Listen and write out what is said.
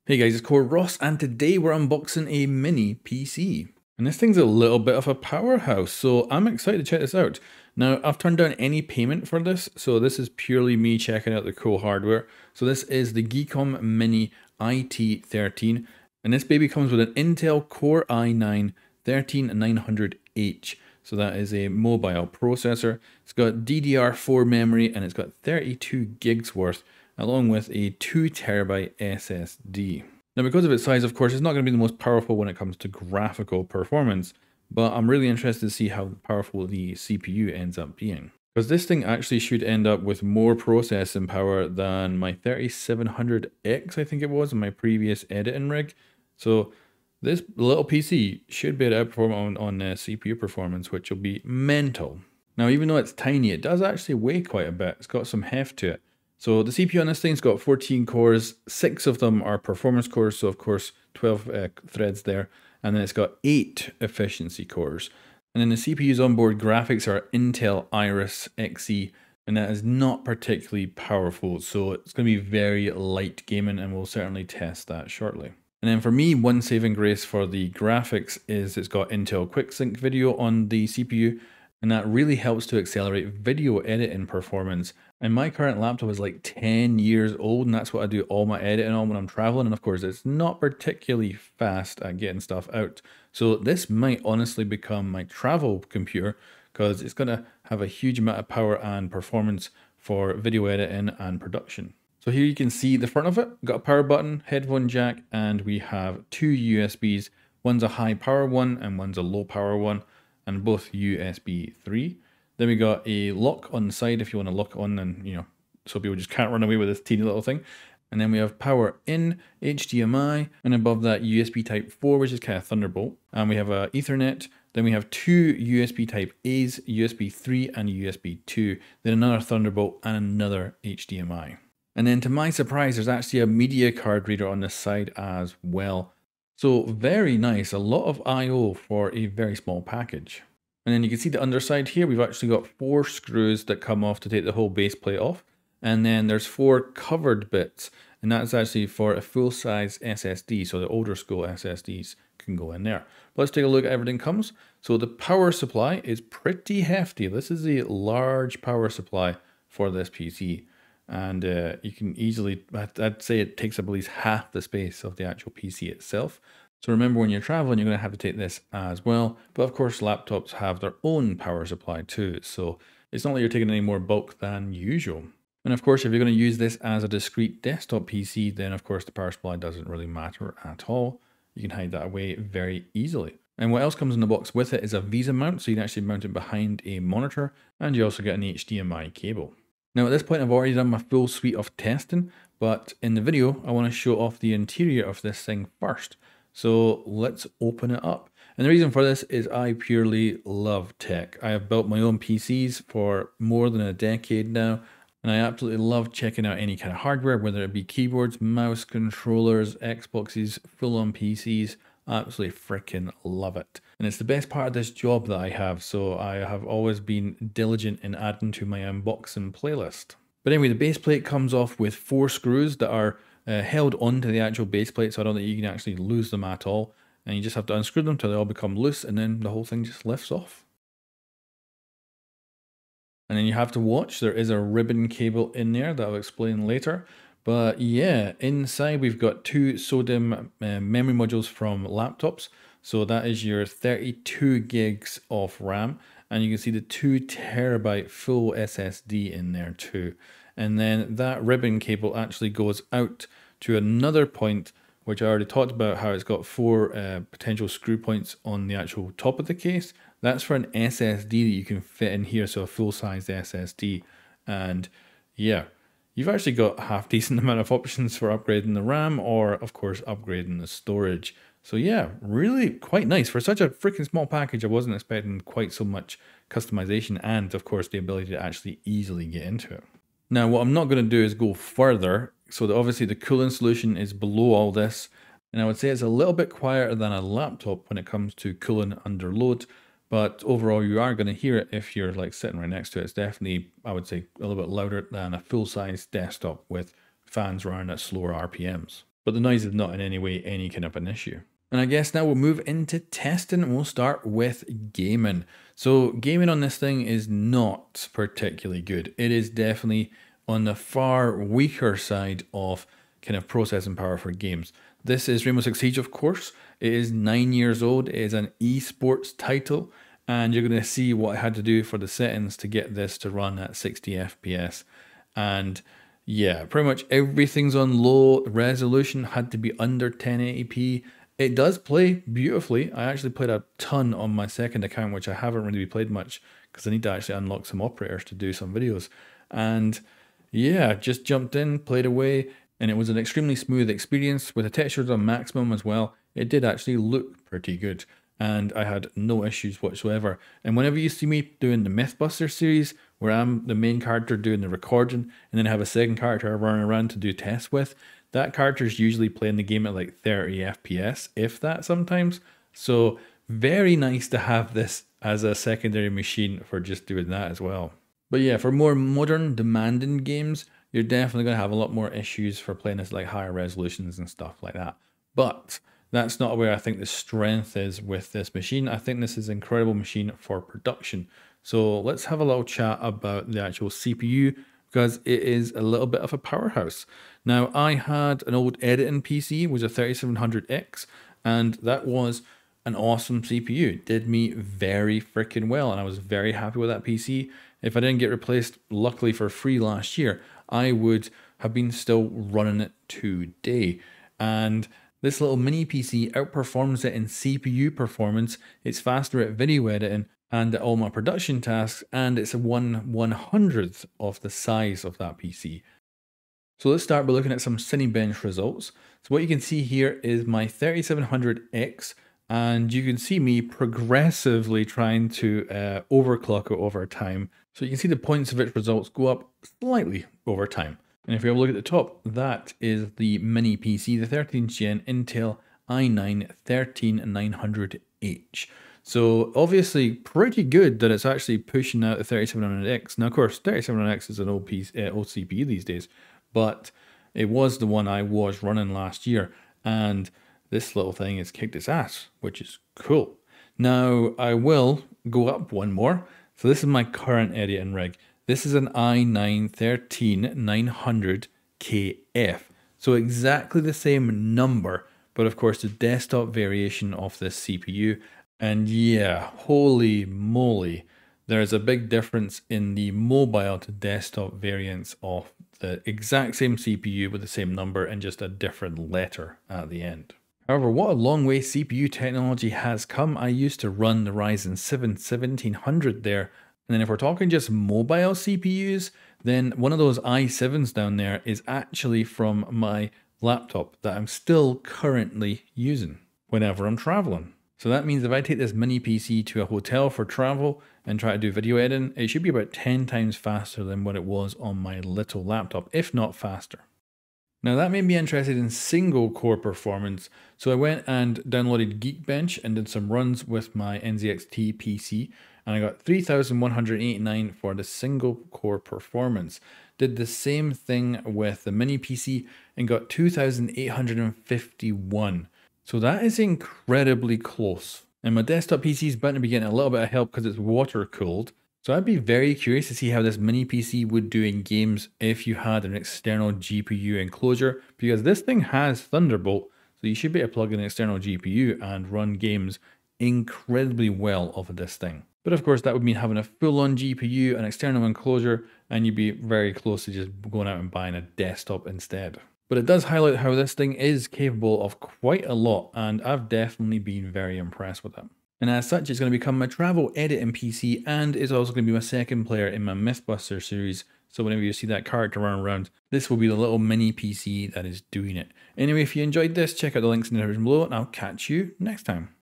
Hey guys, it's Core Ross, and today we're unboxing a mini PC. And this thing's a little bit of a powerhouse, so I'm excited to check this out. Now, I've turned down any payment for this, so this is purely me checking out the cool hardware. So this is the GEEKOM Mini IT13, and this baby comes with an Intel Core i9 13900H. So that is a mobile processor. It's got DDR4 memory, and it's got 32 gigs worth, along with a 2TB SSD. Now, because of its size, of course, it's not going to be the most powerful when it comes to graphical performance, but I'm really interested to see how powerful the CPU ends up being. Because this thing actually should end up with more processing power than my 3700X, I think it was, in my previous editing rig. So this little PC should be able to outperform on CPU performance, which will be mental. Now, even though it's tiny, it does actually weigh quite a bit. It's got some heft to it. So the CPU on this thing's got 14 cores, 6 of them are performance cores, so of course 12 threads there, and then it's got 8 efficiency cores. And then the CPU's onboard graphics are Intel Iris Xe, and that is not particularly powerful, so it's going to be very light gaming, and we'll certainly test that shortly. And then for me, one saving grace for the graphics is it's got Intel QuickSync video on the CPU, and that really helps to accelerate video editing performance. And my current laptop is like 10 years old, and that's what I do all my editing on when I'm traveling. And of course, it's not particularly fast at getting stuff out. So this might honestly become my travel computer, because it's going to have a huge amount of power and performance for video editing and production. So here you can see the front of it. We've got a power button, headphone jack, and we have 2 USBs. One's a high power one and one's a low power one, and both USB 3. Then we got a lock on the side if you want to lock on, and so people just can't run away with this teeny little thing. And then we have power in, HDMI, and above that USB Type 4, which is kind of Thunderbolt. And we have a Ethernet. Then we have 2 USB Type A's, USB 3 and USB 2. Then another Thunderbolt and another HDMI. And then to my surprise, there's actually a media card reader on this side as well. So very nice, a lot of I/O for a very small package. And then you can see the underside here, we've actually got 4 screws that come off to take the whole base plate off. And then there's 4 covered bits, and that's actually for a full-size SSD, so the older school SSDs can go in there. But let's take a look at everything comes. So the power supply is pretty hefty. This is a large power supply for this PC. And you can easily, I'd say it takes up at least half the space of the actual PC itself. So remember, when you're traveling, you're going to have to take this as well. But of course, laptops have their own power supply too. So it's not like you're taking any more bulk than usual. And of course, if you're going to use this as a discrete desktop PC, then of course the power supply doesn't really matter at all. You can hide that away very easily. And what else comes in the box with it is a Visa mount, so you can actually mount it behind a monitor, and you also get an HDMI cable. Now at this point, I've already done my full suite of testing, but in the video, I want to show off the interior of this thing first. So let's open it up. And the reason for this is I purely love tech. I have built my own PCs for more than a decade now, and I absolutely love checking out any kind of hardware, whether it be keyboards, mouse, controllers, Xboxes, full-on PCs. I absolutely freaking love it. And it's the best part of this job that I have, so I have always been diligent in adding to my unboxing playlist. But anyway, the base plate comes off with 4 screws that are held onto the actual base plate, so I don't think you can actually lose them at all. And you just have to unscrew them till they all become loose, and then the whole thing just lifts off. And then you have to watch, there is a ribbon cable in there that I'll explain later. But yeah, inside we've got 2 SODIMM memory modules from laptops. So that is your 32 gigs of RAM. And you can see the 2TB full SSD in there too. And then that ribbon cable actually goes out to another point, which I already talked about, how it's got 4 potential screw points on the actual top of the case. That's for an SSD that you can fit in here, so a full-size SSD. And yeah, you've actually got a half decent amount of options for upgrading the RAM, or of course upgrading the storage. So yeah, really quite nice. For such a freaking small package, I wasn't expecting quite so much customization, and of course the ability to actually easily get into it. Now what I'm not going to do is go further. So obviously the cooling solution is below all this, and I would say it's a little bit quieter than a laptop when it comes to cooling under load. But overall, you are going to hear it if you're like sitting right next to it. It's definitely, I would say, a little bit louder than a full-size desktop with fans running at slower RPMs. but the noise is not in any way any kind of an issue. And I guess now we'll move into testing and we'll start with gaming. So gaming on this thing is not particularly good. It is definitely on the far weaker side of kind of processing power for games. This is Rainbow Six Siege, of course. It is 9 years old. It is an esports title, and you're going to see what I had to do for the settings to get this to run at 60 FPS. And yeah, pretty much everything's on low resolution, had to be under 1080p. It does play beautifully. I actually played a ton on my second account, which I haven't really played much because I need to actually unlock some operators to do some videos. And yeah, just jumped in, played away, and it was an extremely smooth experience with the textures on maximum as well. It did actually look pretty good, and I had no issues whatsoever. And whenever you see me doing the Mythbuster series, where I'm the main character doing the recording, and then I have a second character I run around to do tests with, that character is usually playing the game at like 30 FPS, if that sometimes. So very nice to have this as a secondary machine for just doing that as well. But yeah, for more modern, demanding games, you're definitely going to have a lot more issues for playing this like higher resolutions and stuff like that. But that's not where I think the strength is with this machine. I think this is an incredible machine for production. So let's have a little chat about the actual CPU, because it is a little bit of a powerhouse. Now, I had an old editing PC, was a 3700X, and that was an awesome CPU. It did me very freaking well, and I was very happy with that PC. If I didn't get replaced, luckily for free last year, I would have been still running it today. And this little mini PC outperforms it in CPU performance. It's faster at video editing and at all my production tasks, and it's a 1/100th of the size of that PC. So let's start by looking at some Cinebench results. So what you can see here is my 3700X, and you can see me progressively trying to overclock it over time. So you can see the points of its results go up slightly over time. And if you have a look at the top, that is the mini PC, the 13th gen Intel i9 13900H. So obviously pretty good that it's actually pushing out the 3700X. Now of course 3700X is an old CPU these days, but it was the one I was running last year, and this little thing has kicked its ass, which is cool. Now I will go up one more. So this is my current editing rig. This is an i9 13900KF. So exactly the same number, but of course the desktop variation of this CPU. And yeah, holy moly, there's a big difference in the mobile to desktop variants of the exact same CPU with the same number and just a different letter at the end. However, what a long way CPU technology has come. I used to run the Ryzen 7 1700 there. And then if we're talking just mobile CPUs, then one of those i7s down there is actually from my laptop that I'm still currently using whenever I'm traveling. So that means if I take this mini PC to a hotel for travel and try to do video editing, it should be about 10 times faster than what it was on my little laptop, if not faster. Now that made me interested in single core performance, so I went and downloaded Geekbench and did some runs with my NZXT PC, and I got 3189 for the single core performance. Did the same thing with the mini PC and got 2851. So that is incredibly close. And my desktop PC is bound to be getting a little bit of help because it's water cooled. So I'd be very curious to see how this mini PC would do in games if you had an external GPU enclosure, because this thing has Thunderbolt, so you should be able to plug in an external GPU and run games incredibly well off of this thing. But of course that would mean having a full-on GPU, an external enclosure, and you'd be very close to just going out and buying a desktop instead. But it does highlight how this thing is capable of quite a lot, and I've definitely been very impressed with it. And as such, it's going to become my travel editing PC, and it's also going to be my second player in my Mythbuster series. So whenever you see that character run around, this will be the little mini PC that is doing it. Anyway, if you enjoyed this, check out the links in the description below, and I'll catch you next time.